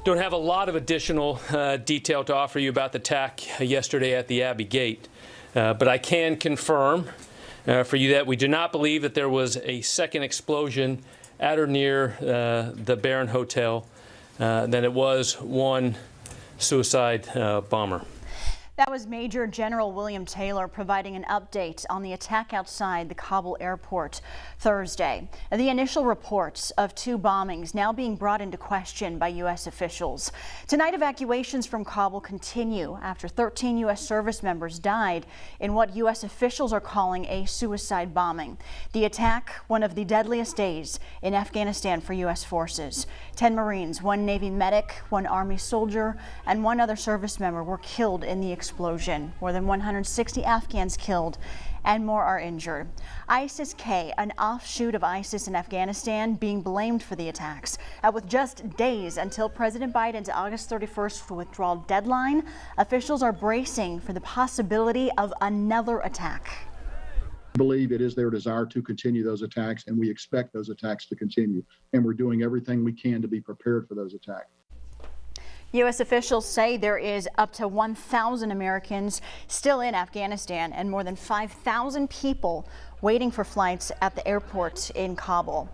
Don't have a lot of additional detail to offer you about the attack yesterday at the Abbey Gate, but I can confirm for you that we do not believe that there was a second explosion at or near the Barron Hotel, that it was one suicide bomber. That was Major General William Taylor providing an update on the attack outside the Kabul airport Thursday. The initial reports of 2 bombings now being brought into question by U.S. officials. Tonight, evacuations from Kabul continue after 13 U.S. service members died in what U.S. officials are calling a suicide bombing. The attack, one of the deadliest days in Afghanistan for U.S. forces. 10 Marines, 1 Navy medic, 1 Army soldier, and 1 other service member were killed in the explosion. More than 160 Afghans killed and more are injured. ISIS-K, an offshoot of ISIS in Afghanistan, being blamed for the attacks. With just days until President Biden's August 31st withdrawal deadline, officials are bracing for the possibility of another attack. I believe it is their desire to continue those attacks, and we expect those attacks to continue. And we're doing everything we can to be prepared for those attacks. U.S. officials say there is up to 1,000 Americans still in Afghanistan and more than 5,000 people waiting for flights at the airport in Kabul.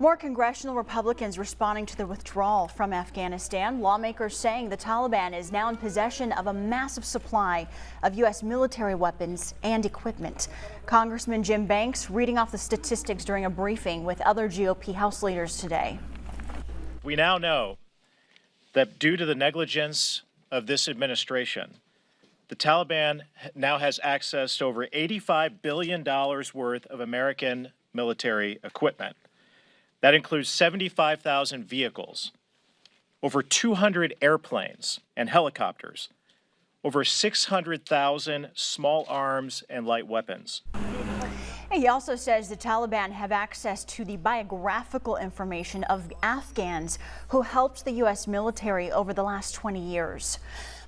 More congressional Republicans responding to the withdrawal from Afghanistan. Lawmakers saying the Taliban is now in possession of a massive supply of U.S. military weapons and equipment. Congressman Jim Banks reading off the statistics during a briefing with other GOP House leaders today. We now know that due to the negligence of this administration, the Taliban now has access to over $85 billion worth of American military equipment. That includes 75,000 vehicles, over 200 airplanes and helicopters, over 600,000 small arms and light weapons. He also says the Taliban have access to the biographical information of Afghans who helped the U.S. military over the last 20 years.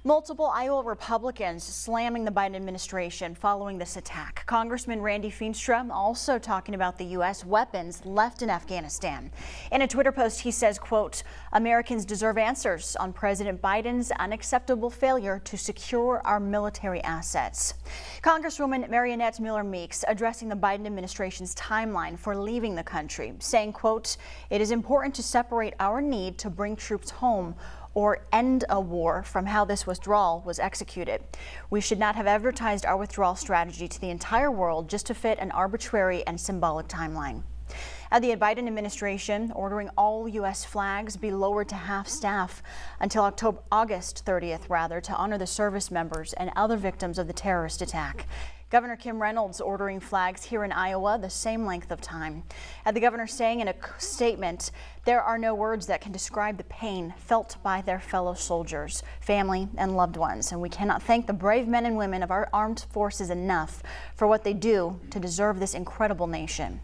Multiple Iowa Republicans slamming the Biden administration following this attack. Congressman Randy Feenstra also talking about the U.S. weapons left in Afghanistan. In a Twitter post, he says, quote, Americans deserve answers on President Biden's unacceptable failure to secure our military assets. Congresswoman Marionette Miller Meeks addressing the Biden administration's timeline for leaving the country, saying, quote, it is important to separate our need to bring troops home or end a war from how this withdrawal was executed. We should not have advertised our withdrawal strategy to the entire world just to fit an arbitrary and symbolic timeline. The Biden administration ordering all U.S. flags be lowered to half staff until August 30th, to honor the service members and other victims of the terrorist attack. Governor Kim Reynolds ordering flags here in Iowa the same length of time. The governor saying in a statement, there are no words that can describe the pain felt by their fellow soldiers, family, and loved ones. And we cannot thank the brave men and women of our armed forces enough for what they do to deserve this incredible nation.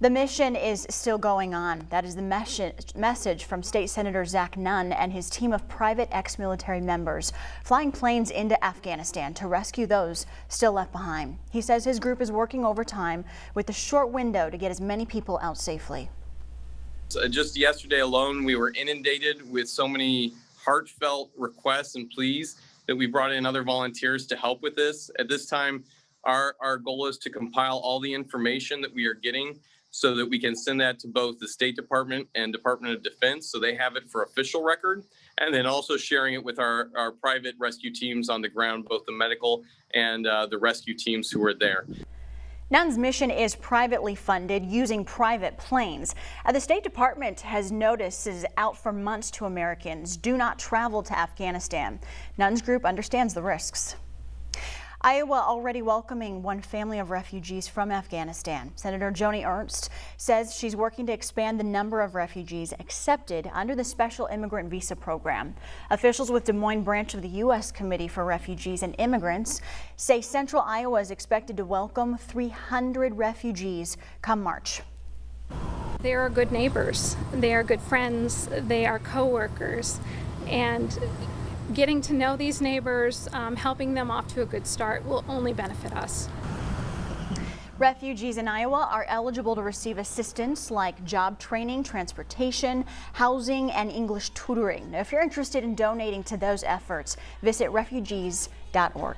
The mission is still going on. That is the message from State Senator Zach Nunn and his team of private ex-military members flying planes into Afghanistan to rescue those still left behind. He says his group is working overtime with a short window to get as many people out safely. Just yesterday alone, we were inundated with so many heartfelt requests and pleas that we brought in other volunteers to help with this. At this time, our goal is to compile all the information that we are getting so that we can send that to both the State Department and Department of Defense so they have it for official record, and then also sharing it with our private rescue teams on the ground, both the medical and the rescue teams who are there. NUNN'S mission is privately funded using private planes. The State Department has notices out for months to Americans, do not travel to Afghanistan. NUNN'S group understands the risks. Iowa already welcoming one family of refugees from Afghanistan. Senator Joni Ernst says she's working to expand the number of refugees accepted under the Special Immigrant Visa Program. Officials with Des Moines branch of the U.S. Committee for Refugees and Immigrants say Central Iowa is expected to welcome 300 refugees come March. They are good neighbors, they are good friends, they are co-workers, and getting to know these neighbors, helping them off to a good start will only benefit us. Refugees in Iowa are eligible to receive assistance like job training, transportation, housing, and English tutoring. Now, if you're interested in donating to those efforts, visit refugees.org.